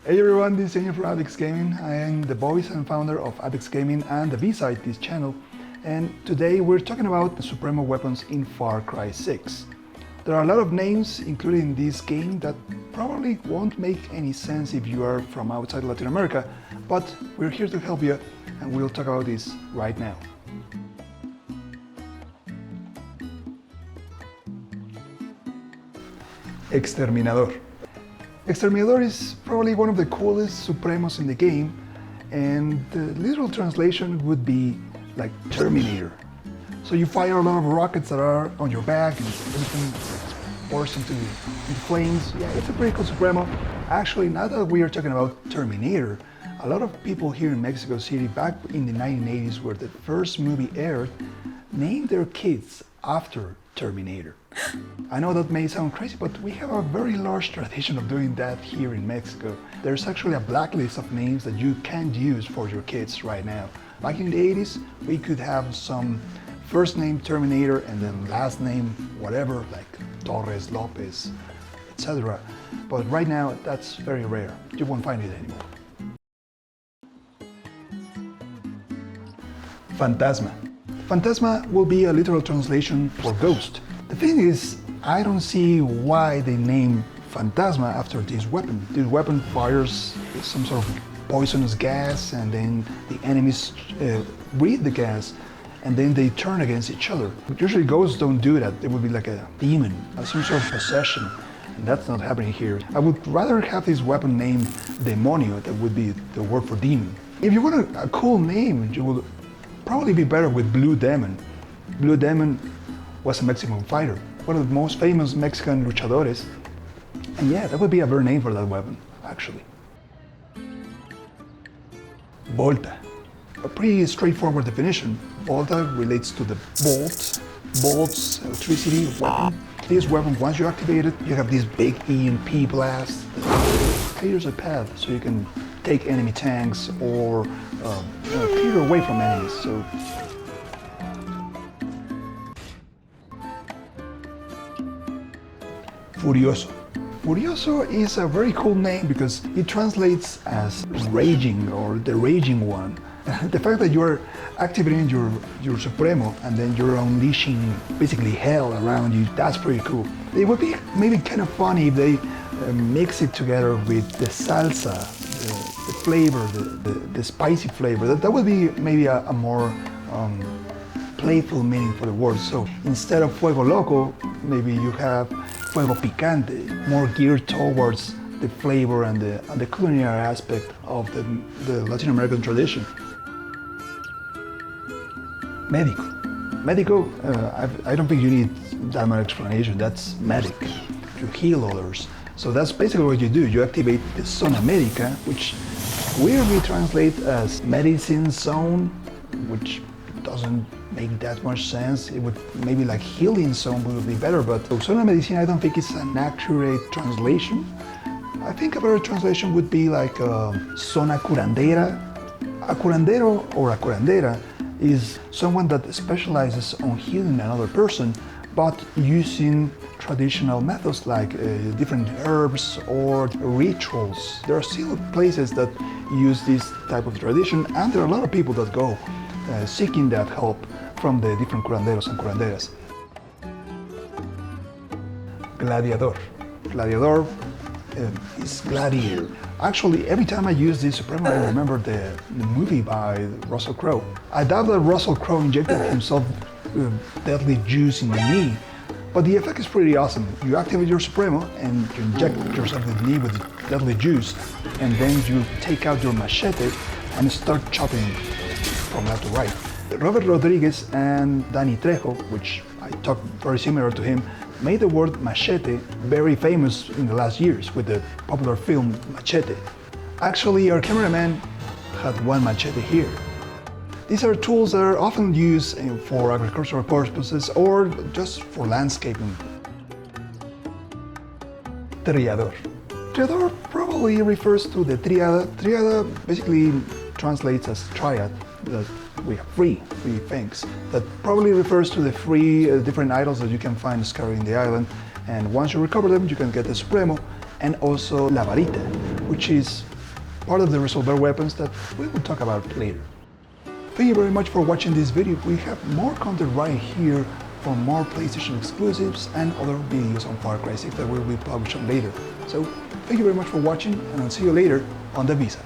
Hey everyone, this is Daniel from Apex Gaming. I am the voice and founder of Apex Gaming and the B-side this channel. And today we're talking about the Supremo Weapons in Far Cry 6. There are a lot of names included in this game that probably won't make any sense if you are from outside Latin America, but we're here to help you and we'll talk about this right now. Exterminador. Exterminador is probably one of the coolest Supremos in the game, and the literal translation would be like Terminator. So you fire a lot of rockets that are on your back and everything bursts into flames. Yeah, it's a pretty cool Supremo. Actually, now that we are talking about Terminator, a lot of people here in Mexico City back in the 1980s where the first movie aired named their kids after Terminator. I know that may sound crazy, but we have a very large tradition of doing that here in Mexico. There's actually a blacklist of names that you can't use for your kids right now. Back in the 80s, we could have some first name Terminator and then last name whatever, like Torres, Lopez, etc. But right now, that's very rare. You won't find it anymore. Fantasma. Fantasma will be a literal translation for ghost. The thing is, I don't see why they name Fantasma after this weapon. This weapon fires some sort of poisonous gas and then the enemies breathe the gas and then they turn against each other. Usually ghosts don't do that. It would be like a demon, some sort of possession. And that's not happening here. I would rather have this weapon named Demonio. That would be the word for demon. If you want a cool name, you will probably be better with Blue Demon. Blue Demon was a Mexican fighter, one of the most famous Mexican luchadores. And yeah, that would be a better name for that weapon, actually. Volta. A pretty straightforward definition. Volta relates to the bolts, electricity weapon. This weapon, once you activate it, you have this big EMP blast that clears a path so you can take enemy tanks or clear away from enemies. So Furioso. Furioso is a very cool name because it translates as raging or the raging one. The fact that you're activating your Supremo and then you're unleashing basically hell around you, that's pretty cool. It would be maybe kind of funny if they mix it together with the salsa, the flavor, the spicy flavor. That would be maybe a more playful meaning for the word. So instead of Fuego Loco, maybe you have Fuego Picante, more geared towards the flavor and the culinary aspect of the Latin American tradition. Médico. Médico, I don't think you need that much explanation. That's medic. You heal others. So that's basically what you do. You activate the Zona Médica, which weirdly translates as medicine zone, which doesn't make that much sense. It would maybe like healing zone would be better, but Zona Medicina I don't think it's an accurate translation. I think a better translation would be like Zona Curandera. A curandero or a curandera is someone that specializes on healing another person, but using traditional methods like different herbs or rituals. There are still places that use this type of tradition, and there are a lot of people that go seeking that help from the different curanderos and curanderas. Gladiador. Gladiador is gladiator. Actually, every time I use this Supremo, I remember the movie by Russell Crowe. I doubt that Russell Crowe injected himself deadly juice in the knee, but the effect is pretty awesome. You activate your Supremo and you inject yourself in the knee with deadly juice, and then you take out your machete and start chopping from left to right. Robert Rodriguez and Danny Trejo, which I talk very similar to him, made the word machete very famous in the last years with the popular film Machete. Actually, our cameraman had one machete here. These are tools that are often used for agricultural purposes or just for landscaping. Triador. Triador probably refers to the triada. Triada basically translates as triad. That we have three things. That probably refers to the three different idols that you can find scattered in the island. And once you recover them, you can get the Supremo and also La Varita, which is part of the Resolver weapons that we will talk about later. Thank you very much for watching this video. We have more content right here for more PlayStation exclusives and other videos on Far Cry 6 that will be published later. So thank you very much for watching, and I'll see you later on the Visa.